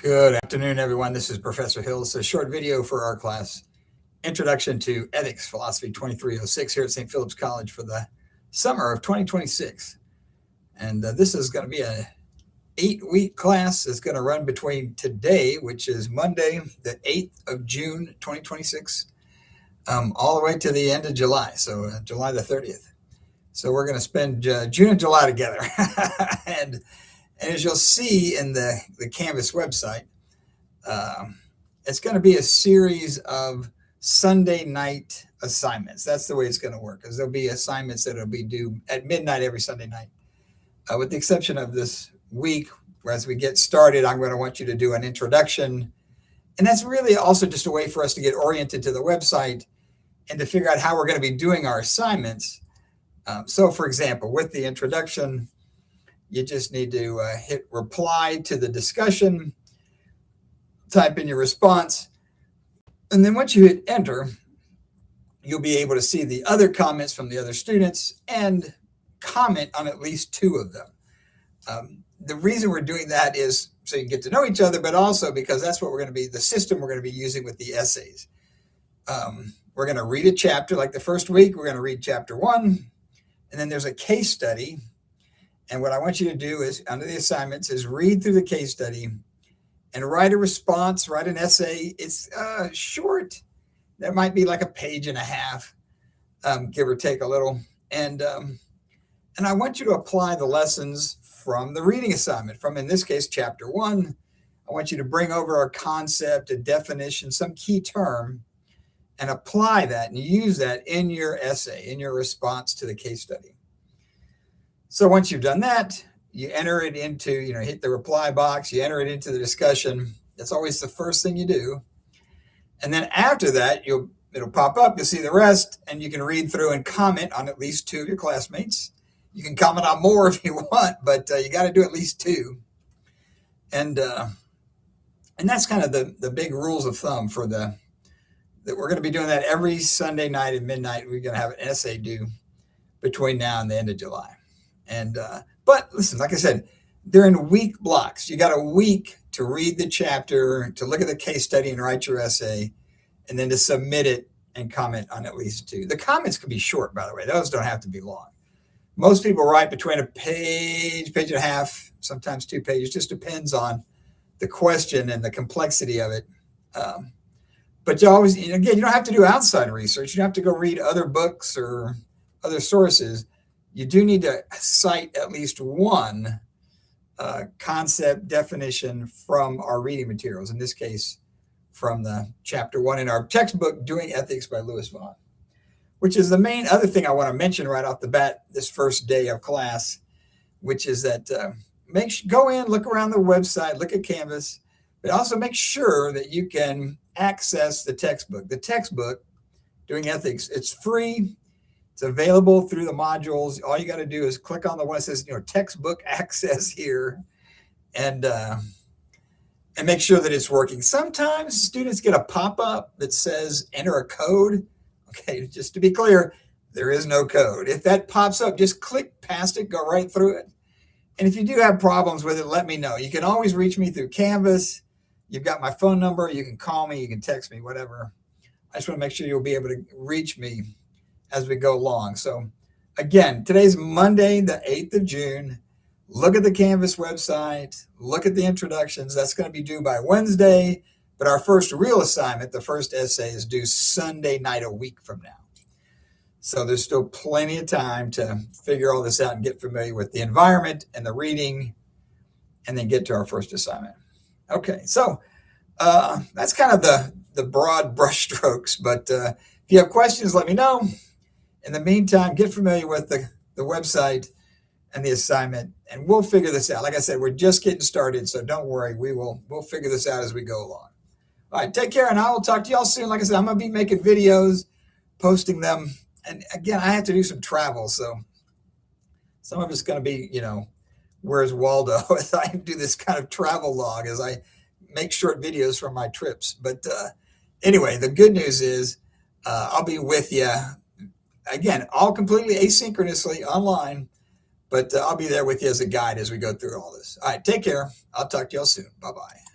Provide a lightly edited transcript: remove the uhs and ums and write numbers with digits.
Good afternoon, everyone. This is Professor Hill. It's a short video for our class, Introduction to Ethics Philosophy 2306 here at St. Philip's College for the summer of 2026. And this is going to be an 8-week class. It's going to run between today, which is Monday, the 8th of June, 2026, all the way to the end of July, so July the 30th. So we're going to spend June and July together. And as you'll see in the Canvas website, it's going to be a series of Sunday night assignments. That's the way it's going to work, because there'll be assignments that will be due at midnight every Sunday night. With the exception of this week, as we get started, I'm going to want you to do an introduction. And that's really also just a way for us to get oriented to the website and to figure out how we're going to be doing our assignments. So, for example, with the introduction, you just need to hit reply to the discussion, type in your response, and then once you hit enter, you'll be able to see the other comments from the other students and comment on at least 2 of them. The reason we're doing that is so you can get to know each other, but also because that's what we're going to be, the system we're going to be using with the essays. We're going to read a chapter. Like the first week, we're going to read chapter 1, and then there's a case study. And what I want you to do is, under the assignments, is read through the case study and write a response, write an essay. It's short. That might be like a page and a half, give or take a little. And I want you to apply the lessons from the reading assignment, from, in this case, chapter 1. I want you to bring over a concept, a definition, some key term, and apply that and use that in your essay, in your response to the case study. So once you've done that, you enter it into, hit the reply box, you enter it into the discussion. That's always the first thing you do. And then after that, it'll pop up, you'll see the rest, and you can read through and comment on at least 2 of your classmates. You can comment on more if you want, but you got to do at least 2. And that's kind of the big rules of thumb for that we're going to be doing that every Sunday night at midnight. We're going to have an essay due between now and the end of July. And but listen, like I said, they're in week blocks. You got a week to read the chapter, to look at the case study and write your essay, and then to submit it and comment on at least 2. The comments can be short, by the way. Those don't have to be long. Most people write between a page, page and a half, sometimes 2 pages. Just depends on the question and the complexity of it. But you always, again, you don't have to do outside research. You don't have to go read other books or other sources. You do need to cite at least one concept definition from our reading materials, in this case, from the chapter 1 in our textbook, Doing Ethics by Louis Vaughn, which is the main other thing I want to mention right off the bat this first day of class, which is that go in, look around the website, look at Canvas, but also make sure that you can access the textbook. The textbook, Doing Ethics, it's free. It's available through the modules. All you got to do is click on the one that says, textbook access here, and make sure that it's working. Sometimes students get a pop-up that says enter a code. Okay, just to be clear, there is no code. If that pops up, just click past it, go right through it. And if you do have problems with it, let me know. You can always reach me through Canvas. You've got my phone number. You can call me. You can text me, whatever. I just want to make sure you'll be able to reach me as we go along. So again, today's Monday, the 8th of June. Look at the Canvas website, look at the introductions. That's going to be due by Wednesday, but our first real assignment, the first essay, is due Sunday night a week from now. So there's still plenty of time to figure all this out and get familiar with the environment and the reading, and then get to our first assignment. Okay, so that's kind of the broad brushstrokes, but if you have questions, let me know. In the meantime, get familiar with the website and the assignment, and we'll figure this out. Like I said, we're just getting started, so don't worry. We'll figure this out as we go along. All right, take care, and I will talk to y'all soon. Like I said, I'm going to be making videos, posting them. And again, I have to do some travel, so some of it's going to be, where's Waldo, as I do this kind of travel log, as I make short videos from my trips. But anyway, the good news is I'll be with you. Again, all completely asynchronously online, but I'll be there with you as a guide as we go through all this. All right, take care. I'll talk to y'all soon. Bye-bye.